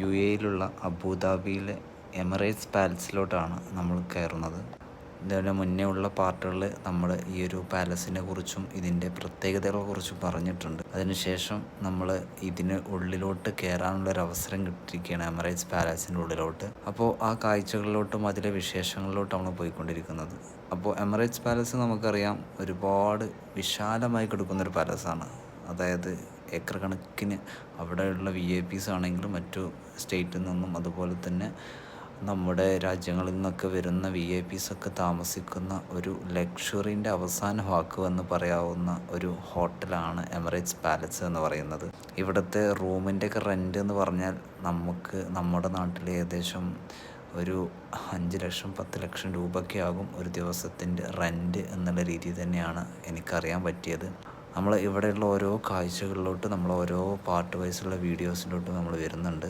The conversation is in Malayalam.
UAEയിലുള്ള അബുദാബിയിലെ എമിറേറ്റ്സ് പാലസിലോട്ടാണ് നമ്മൾ കയറുന്നത്. ഇതിന് മുന്നേ ഉള്ള പാർട്ടുകളിൽ നമ്മൾ ഈ ഒരു പാലസിനെ കുറിച്ചും ഇതിൻ്റെ പ്രത്യേകതകളെ കുറിച്ചും പറഞ്ഞിട്ടുണ്ട്. അതിനുശേഷം നമ്മൾ ഇതിന് ഉള്ളിലോട്ട് കയറാനുള്ളൊരു അവസരം കിട്ടിയിരിക്കുകയാണ് എമിറേറ്റ്സ് പാലസിൻ്റെ ഉള്ളിലോട്ട്. അപ്പോൾ ആ കാഴ്ചകളിലോട്ടും അതിലെ വിശേഷങ്ങളിലോട്ടും നമ്മൾ പോയിക്കൊണ്ടിരിക്കുന്നത്. അപ്പോൾ എമിറേറ്റ്സ് പാലസ് നമുക്കറിയാം ഒരുപാട് വിശാലമായി കിടക്കുന്നൊരു പാലസാണ്. അതായത് ഏക്കർ കണക്കിന് അവിടെയുള്ള VIPs ആണെങ്കിലും മറ്റു സ്റ്റേറ്റിൽ നിന്നും അതുപോലെ തന്നെ നമ്മുടെ രാജ്യങ്ങളിൽ നിന്നൊക്കെ വരുന്ന VIPs ഒക്കെ താമസിക്കുന്ന ഒരു ലക്ഷറീൻ്റെ അവസാന വാക്ക് എന്ന് പറയാവുന്ന ഒരു ഹോട്ടലാണ് എമിറേറ്റ്സ് പാലസ് എന്ന് പറയുന്നത്. ഇവിടുത്തെ റൂമിൻ്റെയൊക്കെ റെൻ്റ് എന്ന് പറഞ്ഞാൽ നമുക്ക് നമ്മുടെ നാട്ടിൽ ഏകദേശം ഒരു 5 ലക്ഷം 10 ലക്ഷം രൂപയൊക്കെ ആകും ഒരു ദിവസത്തിൻ്റെ റെൻറ്റ് എന്നുള്ള രീതിയിൽ തന്നെയാണ് എനിക്കറിയാൻ പറ്റിയത്. നമ്മൾ ഇവിടെയുള്ള ഓരോ കാഴ്ചകളിലോട്ട് നമ്മൾ ഓരോ പാർട്ട് വൈസുള്ള വീഡിയോസിലോട്ട് നമ്മൾ വരുന്നുണ്ട്.